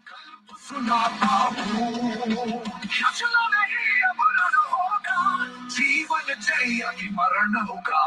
सुनाता हूँ फैसला नहीं अब रण होगा जीवन जय कि मरण होगा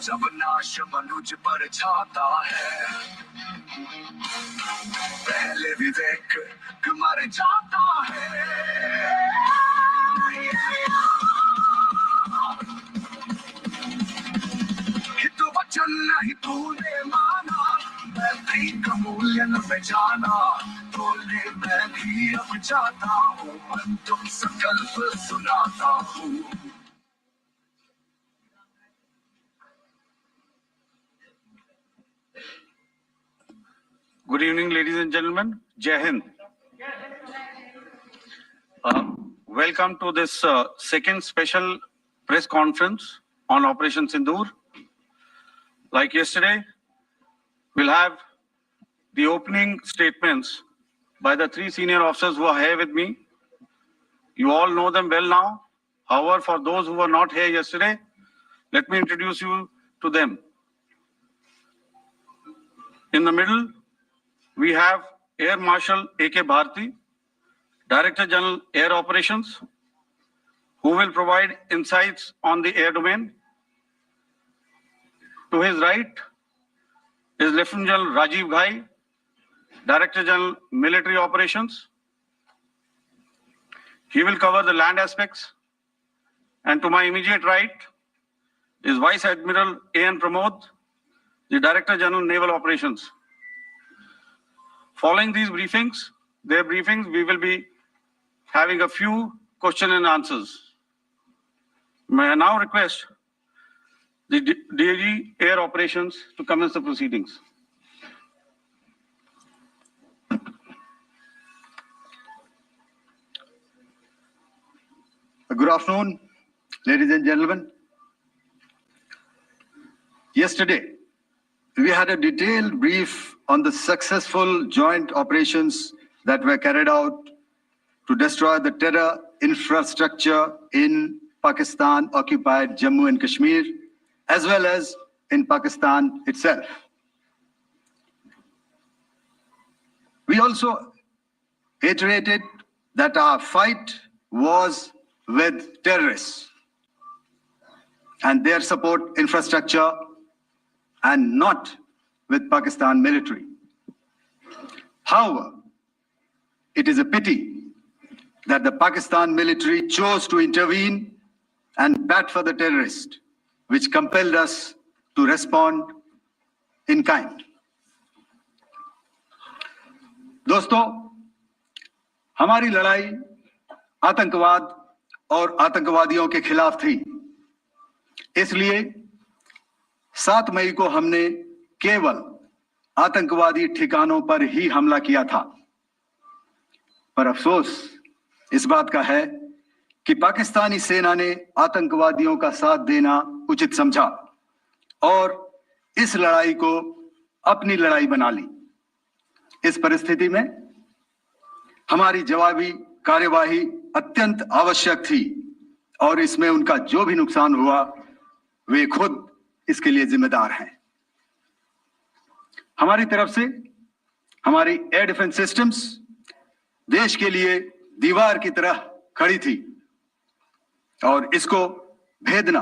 जब नाश मनुज पर छाता है पहले विवेक मर जाता है हितु वचन नहीं तूने माना मैं भी कमूल्य न पहचाना तोले मैं भी अब जाता हूँ अंतिम संकल्प सुनाता हूँ Good evening, ladies and gentlemen. Jai Hind. Welcome to this second special press conference on Operation Sindoor. Like yesterday, we'll have the opening statements by the three senior officers who are here with me. You all know them well now. However, for those who were not here yesterday, let me introduce you to them. In the middle, we have Air Marshal A.K. Bharti, Director General Air Operations, who will provide insights on the air domain. To his right is Lieutenant General Rajiv Ghai, Director General Military Operations. He will cover the land aspects. And to my immediate right is Vice Admiral A.N. Pramod, the Director General Naval Operations. Following these briefings, we will be having a few question and answers. May I now request the DG Air Operations to commence the proceedings. Good afternoon, ladies and gentlemen. Yesterday, we had a detailed brief on the successful joint operations that were carried out to destroy the terror infrastructure in Pakistan-occupied Jammu and Kashmir, as well as in Pakistan itself. We also iterated that our fight was with terrorists and their support infrastructure and not with Pakistan military. However, it is a pity that the Pakistan military chose to intervene and bat for the terrorist, which compelled us to respond in kind. दोस्तों, हमारी लड़ाई आतंकवाद और आतंकवादियों के खिलाफ थी। इसलिए 7 मई को हमने केवल आतंकवादी ठिकानों पर ही हमला किया था। पर अफसोस इस बात का है कि पाकिस्तानी सेना ने आतंकवादियों का साथ देना उचित समझा और इस लड़ाई को अपनी लड़ाई बना ली। इस परिस्थिति में हमारी जवाबी कार्यवाही अत्यंत आवश्यक थी और इसमें उनका जो भी नुकसान हुआ वे खुद इसके लिए जिम्मेदार हैं। हमारी तरफ से हमारी एयर डिफेंस सिस्टम्स देश के लिए दीवार की तरह खड़ी थी और इसको भेदना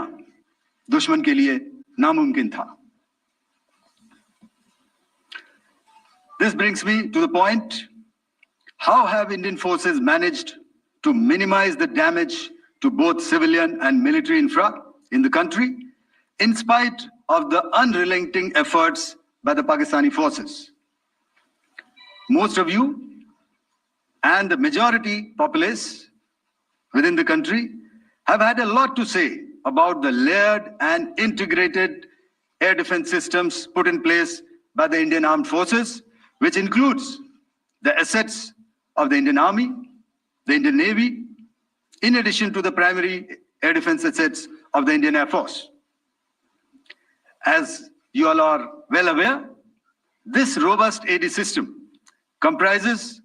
दुश्मन के लिए नामुमकिन था। This brings me to the point, how have Indian forces managed to minimize the damage to both civilian and military infra in the country, in spite of the unrelenting efforts by the Pakistani forces? Most of you and the majority populace within the country have had a lot to say about the layered and integrated air defense systems put in place by the Indian Armed Forces, which includes the assets of the Indian Army, the Indian Navy, in addition to the primary air defense assets of the Indian Air Force. As you all are well aware, this robust AD system comprises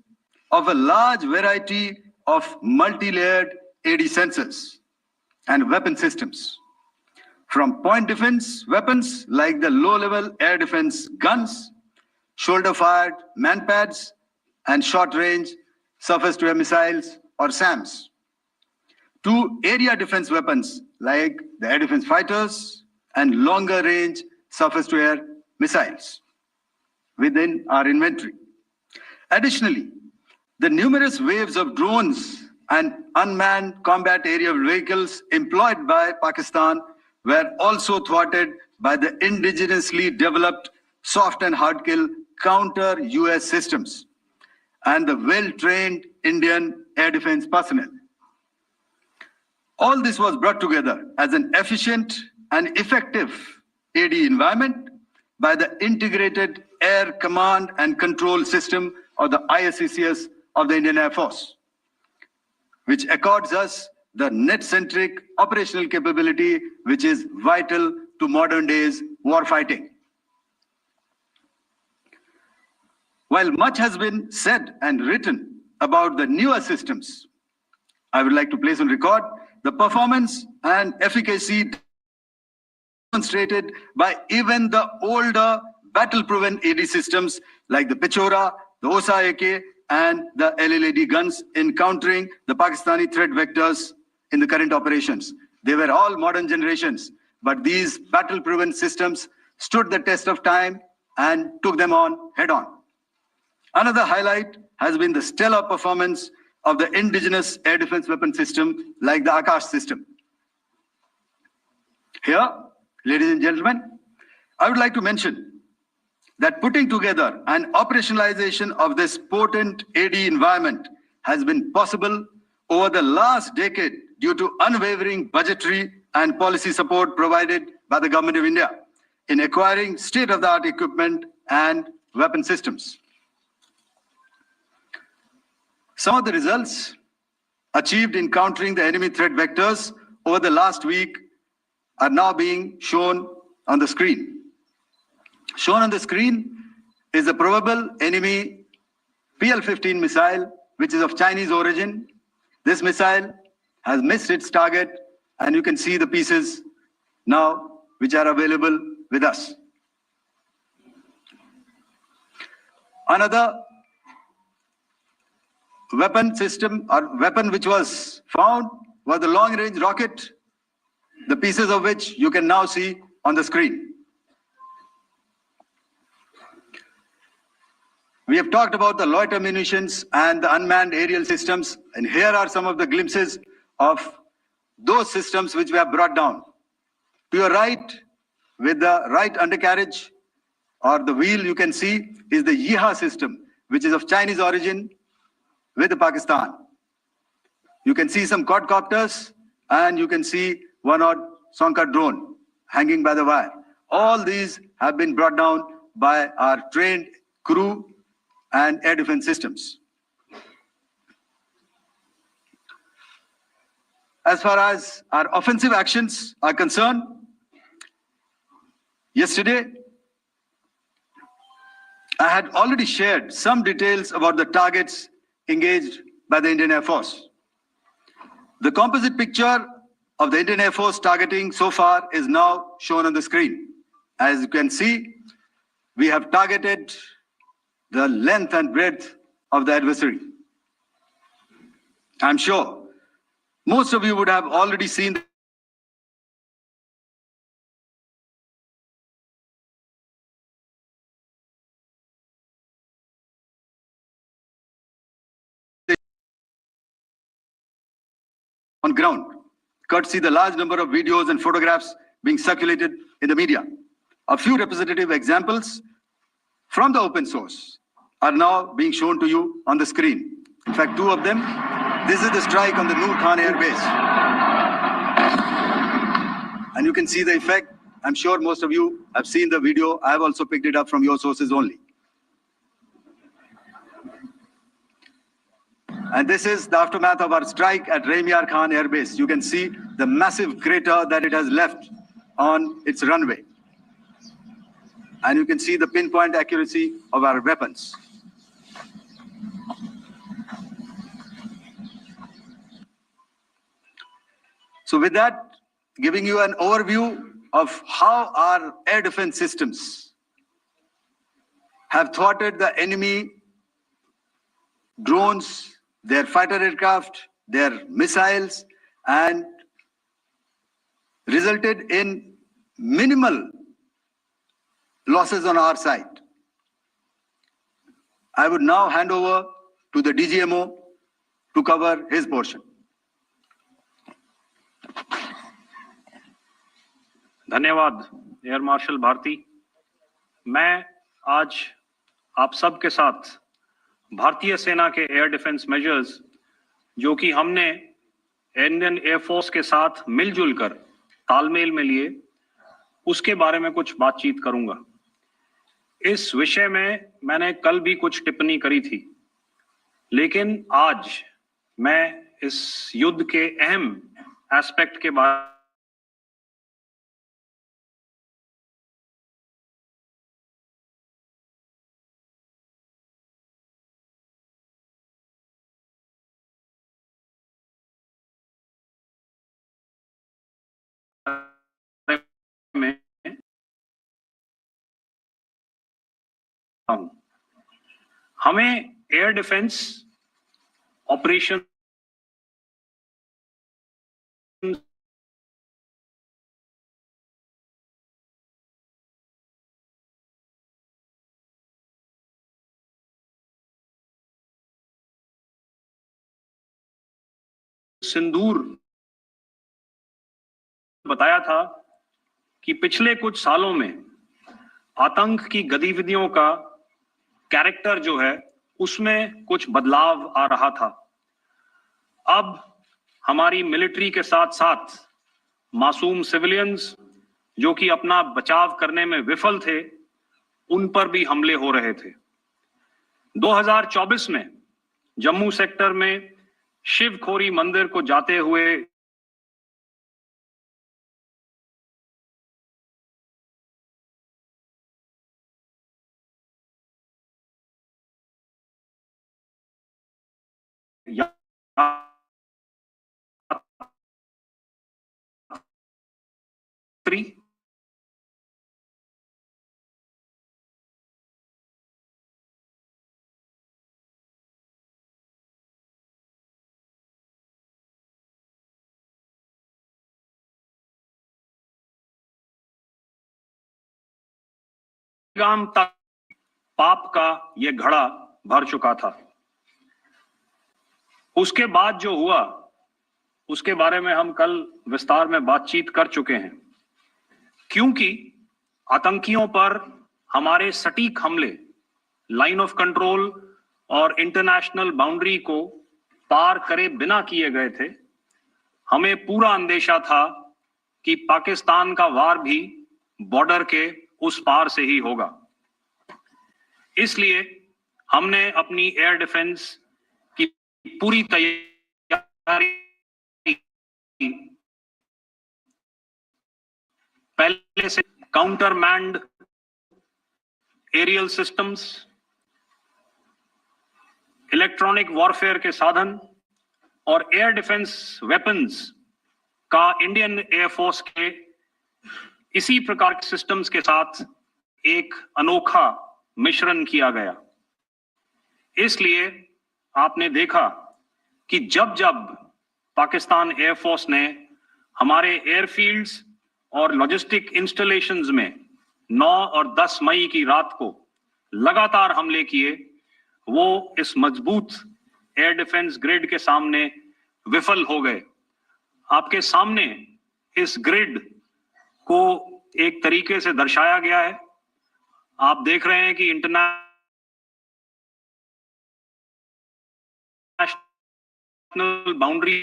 of a large variety of multi-layered AD sensors and weapon systems, from point defense weapons like the low-level air defense guns, shoulder-fired manpads, and short-range surface-to-air missiles or SAMs, to area defense weapons like the air defense fighters and longer-range surface-to-air missiles within our inventory. Additionally, the numerous waves of drones and unmanned combat aerial vehicles employed by Pakistan were also thwarted by the indigenously developed soft and hard kill counter-US systems and the well-trained Indian air defense personnel. All this was brought together as an efficient and effective AD environment by the Integrated Air Command and Control System, or the ISCCS of the Indian Air Force, which accords us the net-centric operational capability which is vital to modern days warfighting. While much has been said and written about the newer systems, I would like to place on record the performance and efficacy demonstrated by even the older battle-proven AD systems like the Pechora, the Osa AK, and the LLAD guns in countering the Pakistani threat vectors in the current operations. They were all modern generations, but these battle-proven systems stood the test of time and took them on head-on. Another highlight has been the stellar performance of the indigenous air defense weapon system like the Akash system. Here, ladies and gentlemen, I would like to mention that putting together and operationalization of this potent AD environment has been possible over the last decade due to unwavering budgetary and policy support provided by the Government of India in acquiring state-of-the-art equipment and weapon systems. Some of the results achieved in countering the enemy threat vectors over the last week are now being shown on the screen. Shown on the screen is a probable enemy PL-15 missile, which is of Chinese origin. This missile has missed its target, and you can see the pieces now which are available with us. Another weapon system or weapon which was found was the long-range rocket, the pieces of which you can now see on the screen. We have talked about the loiter munitions and the unmanned aerial systems, and here are some of the glimpses of those systems which we have brought down. To your right, with the right undercarriage or the wheel, you can see is the Yeeha system, which is of Chinese origin with Pakistan. You can see some quadcopters, and you can see one odd Sonka drone hanging by the wire. All these have been brought down by our trained crew and air defense systems. As far as our offensive actions are concerned, yesterday, I had already shared some details about the targets engaged by the Indian Air Force. The composite picture of the Indian Air Force targeting so far is now shown on the screen. As you can see, we have targeted the length and breadth of the adversary. I'm sure most of you would have already seen on ground, courtesy the large number of videos and photographs being circulated in the media. A few representative examples from the open source are now being shown to you on the screen. In fact, two of them. This is the strike on the Noor Khan Air Base. And you can see the effect I'm sure most of you have seen the video. I have also picked it up from your sources only. And this is the aftermath of our strike at Raimiar Khan Air Base. You can see the massive crater that it has left on its runway. And you can see the pinpoint accuracy of our weapons. So with that, giving you an overview of how our air defense systems have thwarted the enemy drones, their fighter aircraft, their missiles, and resulted in minimal losses on our side. I would now hand over to the DGMO to cover his portion. धन्यवाद air marshal Bharti. मैं आज आप सब के साथ भारतीय सेना के एयर डिफेंस मेजर्स जो कि हमने इंडियन एयरफोर्स के साथ मिलजुल कर तालमेल में लिए, उसके बारे में कुछ बातचीत करूंगा। इस विषय में मैंने कल भी कुछ टिप्पणी करी थी, लेकिन आज मैं इस युद्ध के अहम एस्पेक्ट के बारे में हमें एयर डिफेंस ऑपरेशन सिंदूर बताया था कि पिछले कुछ सालों में आतंक की गतिविधियों का कैरेक्टर जो है उसमें कुछ बदलाव आ रहा था। अब हमारी मिलिट्री के साथ साथ मासूम सिविलियंस जो कि अपना बचाव करने में विफल थे, उन पर भी हमले हो रहे थे। 2024 में जम्मू सेक्टर में शिवखोरी मंदिर को जाते हुए गाम तक पाप का यह घड़ा भर चुका था। उसके बाद जो हुआ उसके बारे में हम कल विस्तार में बातचीत कर चुके हैं, क्योंकि आतंकियों पर हमारे सटीक हमले लाइन ऑफ कंट्रोल और इंटरनेशनल बाउंड्री को पार करे बिना किए गए थे। हमें पूरा अंदेशा था कि पाकिस्तान का वार भी बॉर्डर के उस पार से ही होगा। इसलिए हमने अपनी एयर डिफेंस की पूरी तैयारी पहले से counter manned aerial systems, electronic warfare के साधन और एयर डिफेंस वेपन्स का इंडियन एयरफोर्स के इसी प्रकार के सिस्टम्स के साथ एक अनोखा मिश्रण किया गया। इसलिए आपने देखा कि जब जब पाकिस्तान एयरफोर्स ने हमारे एयरफील्ड्स और लॉजिस्टिक इंस्टॉलेशंस में 9 और 10 मई की रात को लगातार हमले किए, वो इस मजबूत एयर डिफेंस ग्रिड के सामने विफल हो गए। आपके सामने इस ग्रिड को एक तरीके से दर्शाया गया है। आप देख रहे हैं कि इंटरनेशनल बाउंड्री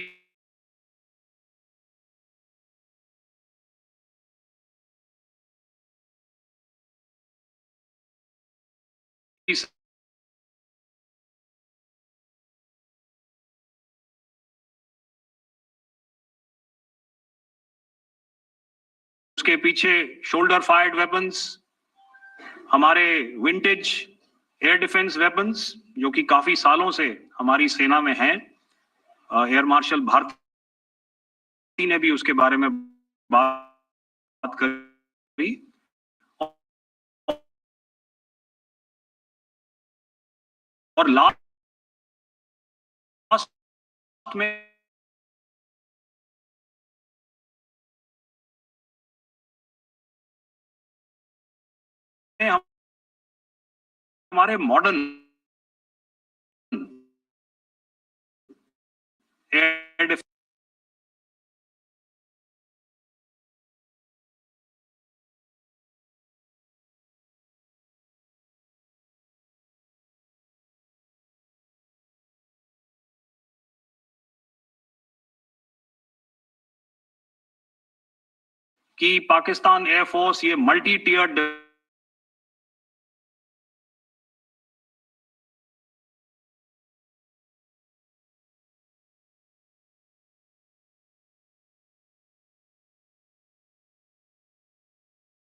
उसके पीछे शोल्डर फायर्ड वेपन्स, हमारे विंटेज एयर डिफेंस वेपन्स जो कि काफी सालों से हमारी सेना में हैं। एयर मार्शल भारती ने भी उसके बारे में बात करी। और लास्ट में हमारे मॉडर्न एयर डिफेंस की पाकिस्तान एयरफोर्स ये मल्टी टीयर्ड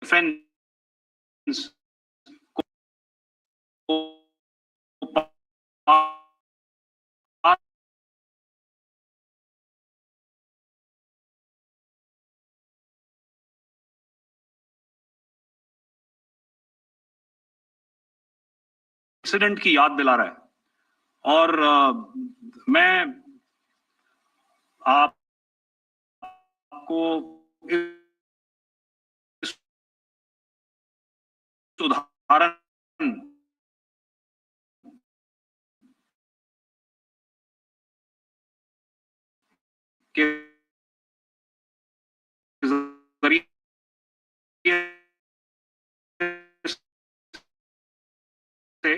डिफेंस को इंसिडेंट की याद दिला रहा है। और मैं आपको इस उदाहरण के जरिए से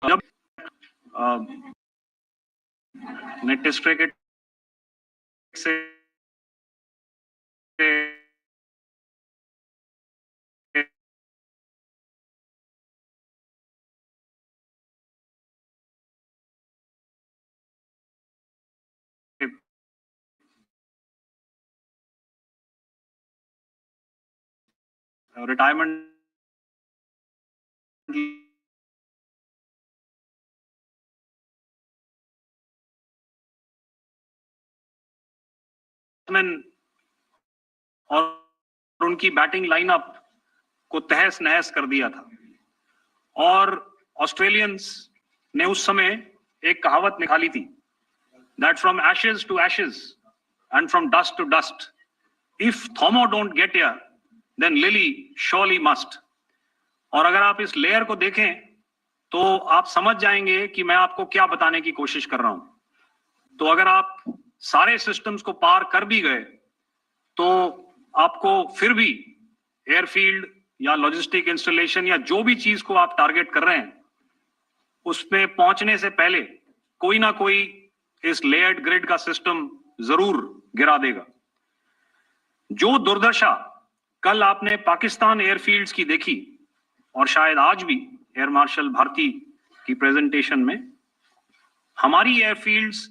जब मैं टेस्ट क्रिकेट से रिटायरमेंट और उनकी बैटिंग लाइनअप को तहस नहस कर दिया था। और ऑस्ट्रेलियंस ने उस समय एक कहावत निकाली थी, that from ashes to ashes and from dust to dust, if Thommo don't get here then Lillee surely must. और अगर आप इस लेयर को देखें तो आप समझ जाएंगे कि मैं आपको क्या बताने की कोशिश कर रहा हूं। तो अगर आप सारे सिस्टम्स को पार कर भी गए तो आपको फिर भी एयरफील्ड या लॉजिस्टिक इंस्टॉलेशन या जो भी चीज को आप टारगेट कर रहे हैं उसमें पहुंचने से पहले कोई ना कोई इस लेयर्ड ग्रिड का सिस्टम जरूर गिरा देगा। जो दुर्दशा कल आपने पाकिस्तान एयरफील्ड्स की देखी और शायद आज भी एयर मार्शल भारती की प्रेजेंटेशन में, हमारी एयरफील्ड्स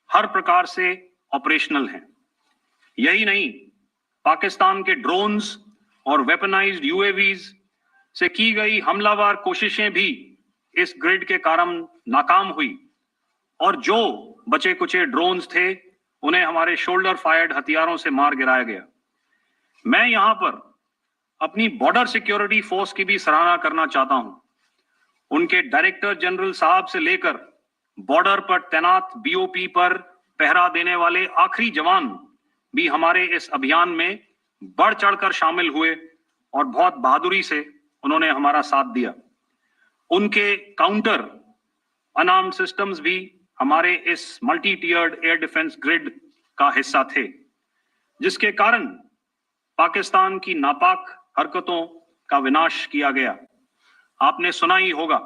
हर प्रकार से ऑपरेशनल हैं। यही नहीं, पाकिस्तान के ड्रोन्स और वेपनाइज्ड यूएवीज से की गई हमलावर कोशिशें भी इस ग्रिड के कारण नाकाम हुई और जो बचे कुचे ड्रोन्स थे उन्हें हमारे शोल्डर फायर्ड हथियारों से मार गिराया गया। मैं यहां पर अपनी बॉर्डर सिक्योरिटी फोर्स की भी सराहना करना चाहता हूं। उनके डायरेक्टर जनरल साहब से लेकर बॉर्डर पर तैनात बीओपी पर पहरा देने वाले आखिरी जवान भी हमारे इस अभियान में बढ़ चढ़कर शामिल हुए और बहुत बहादुरी से उन्होंने हमारा साथ दिया। उनके काउंटर अनार्म सिस्टम्स भी हमारे इस मल्टी टियर्ड एयर डिफेंस ग्रिड का हिस्सा थे, जिसके कारण पाकिस्तान की नापाक हरकतों का विनाश किया गया। आपने सुना ही होगा,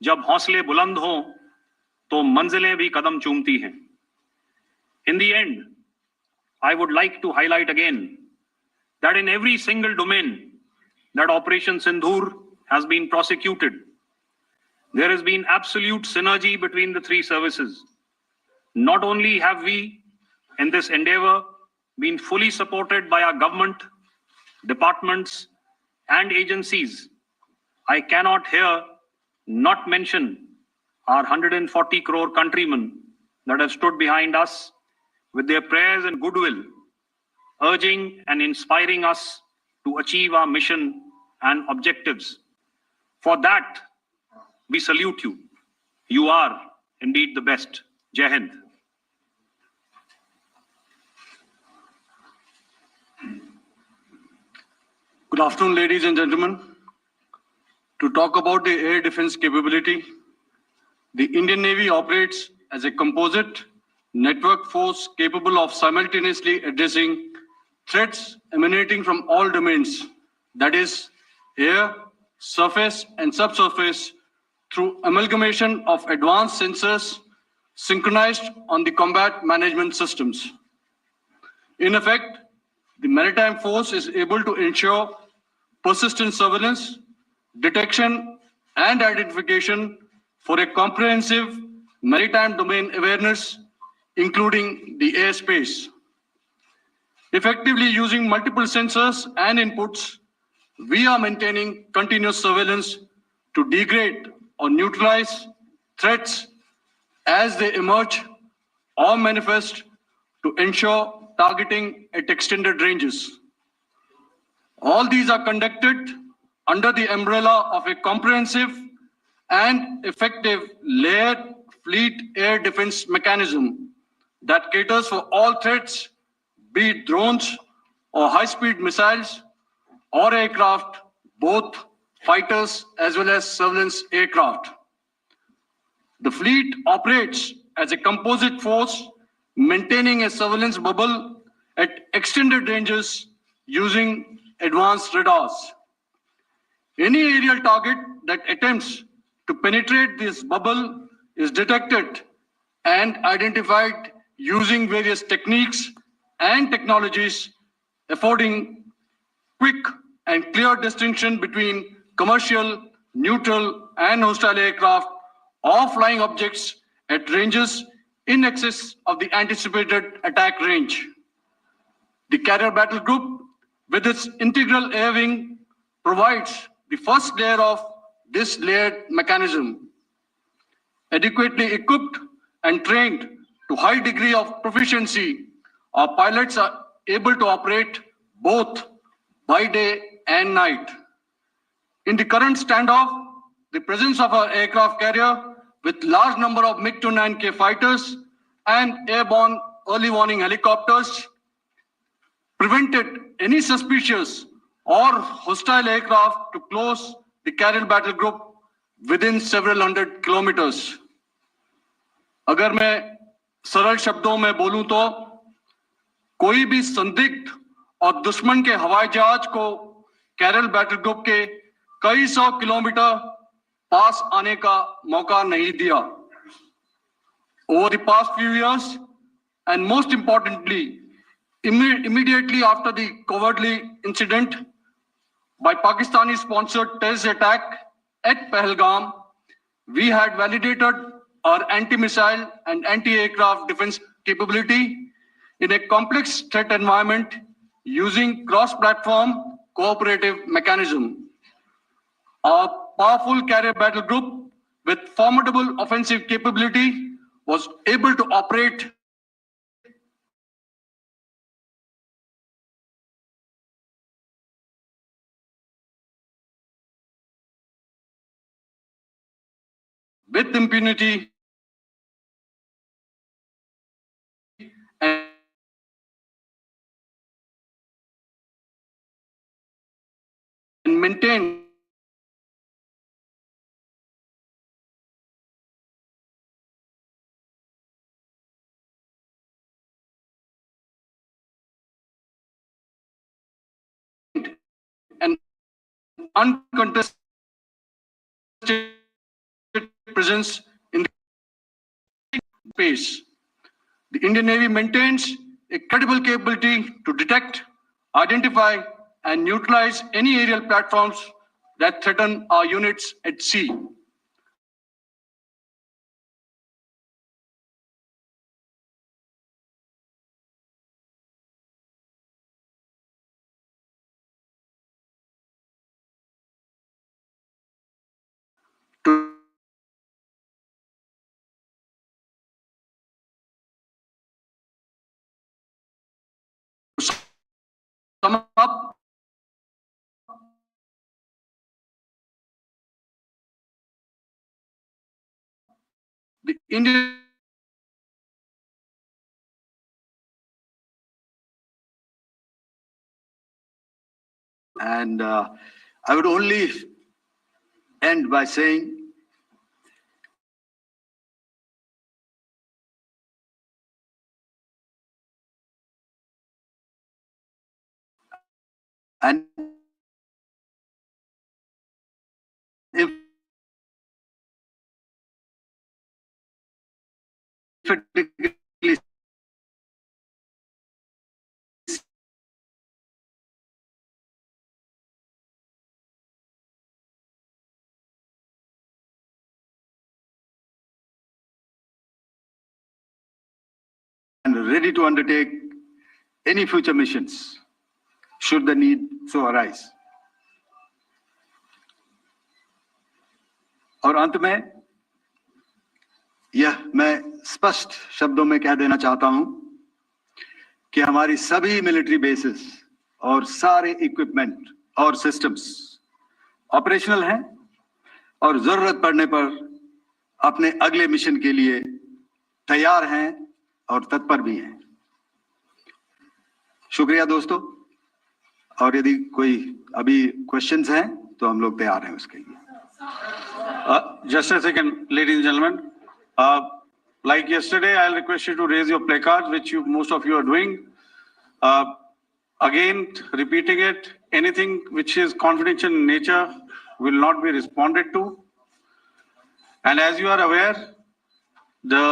जब हौसले बुलंद हों तो मंजिलें भी कदम चूमती हैं। In the end I would like to highlight again that in every single domain that Operation Sindoor has been prosecuted, there has been absolute synergy between the three services. Not only have we, in this endeavor, been fully supported by our government, departments, and agencies, I cannot here not mention our 140 crore countrymen that have stood behind us with their prayers and goodwill, urging and inspiring us to achieve our mission and objectives. For that, we salute you. You are indeed the best. Jai Hind. Good afternoon, ladies and gentlemen. To talk about the air defense capability, the Indian Navy operates as a composite network force capable of simultaneously addressing threats emanating from all domains, that is, air, surface, and subsurface, through amalgamation of advanced sensors synchronized on the combat management systems. In effect, the maritime force is able to ensure persistent surveillance, detection, and identification for a comprehensive maritime domain awareness, including the airspace. Effectively using multiple sensors and inputs, we are maintaining continuous surveillance to degrade or neutralize threats as they emerge or manifest, to ensure targeting at extended ranges. All these are conducted under the umbrella of a comprehensive and effective layered fleet air defense mechanism that caters for all threats, be it drones or high-speed missiles or aircraft, both fighters as well as surveillance aircraft. The fleet operates as a composite force, maintaining a surveillance bubble at extended ranges using advanced radars. Any aerial target that attempts to penetrate this bubble is detected and identified using various techniques and technologies, affording quick and clear distinction between commercial, neutral, and hostile aircraft or flying objects at ranges in excess of the anticipated attack range. The Carrier Battle Group, with its integral air wing, provides the first layer of this layered mechanism. Adequately equipped and trained to high degree of proficiency, our pilots are able to operate both by day and night. In the current standoff, the presence of our aircraft carrier with large number of MiG-29K fighters and airborne early warning helicopters prevented any suspicious or hostile aircraft to close the Carrier Battle Group within several hundred kilometers. अगर मैं सरल शब्दों में बोलूं तो कोई भी संदिग्ध और दुश्मन के हवाई जहाज को कैरल बैटल ग्रुप के कई सौ किलोमीटर पास आने का मौका नहीं दिया. Over the past few years, and most importantly, immediately after the cowardly incident by Pakistani-sponsored terrorist attack at Pahalgam, we had validated our anti-missile and anti-aircraft defense capability in a complex threat environment using cross-platform cooperative mechanism. Our powerful carrier battle group with formidable offensive capability was able to operate with impunity and maintain an uncontested presence in the space. The Indian Navy maintains a credible capability to detect, identify, and neutralize any aerial platforms that threaten our units at sea. To sum up, the Indian and I would only end by saying and if effectively and ready to undertake any future missions should the need so arise. और अंत में यह मैं स्पष्ट शब्दों में कह देना चाहता हूं कि हमारी सभी मिलिट्री बेसिस और सारे इक्विपमेंट और सिस्टम्स ऑपरेशनल हैं और जरूरत पड़ने पर अपने अगले मिशन के लिए तैयार हैं और तत्पर भी हैं। शुक्रिया दोस्तों, और यदि कोई अभी क्वेश्चंस हैं तो हम लोग तैयार हैं उसके लिए। Just a second, ladies and gentlemen. Like yesterday, I'll request you to raise your placards, which most of you are doing. Again, repeating it, anything which is confidential in nature will not be responded to. And as you are aware, the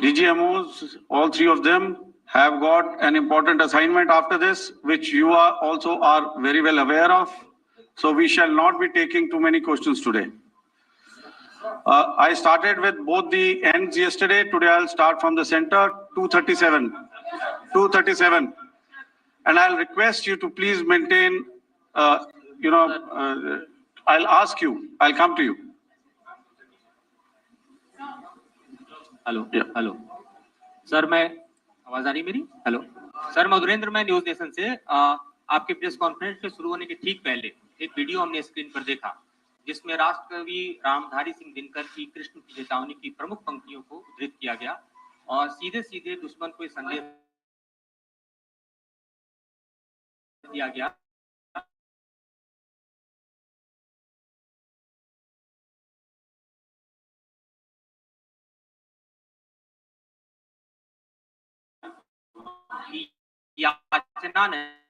DGMOs, all three of them, have got an important assignment after this, which you are also very well aware of. So we shall not be taking too many questions today. I started with both the ends yesterday. Today I'll start from the center, 237. 237. And I'll request you to please maintain, I'll ask you, I'll come to you. Hello hello sir, मैं आवाज आ रही मेरी? Hello sir, Madhurendra, मैं news nation से। आपके press conference के शुरू होने के ठीक पहले एक वीडियो हमने स्क्रीन पर देखा जिसमें राष्ट्रकवि रामधारी सिंह दिनकर की कृष्ण की चेतावनी की प्रमुख पंक्तियों को उद्धृत किया गया और सीधे सीधे दुश्मन को संदेश दिया गया याचना नहीं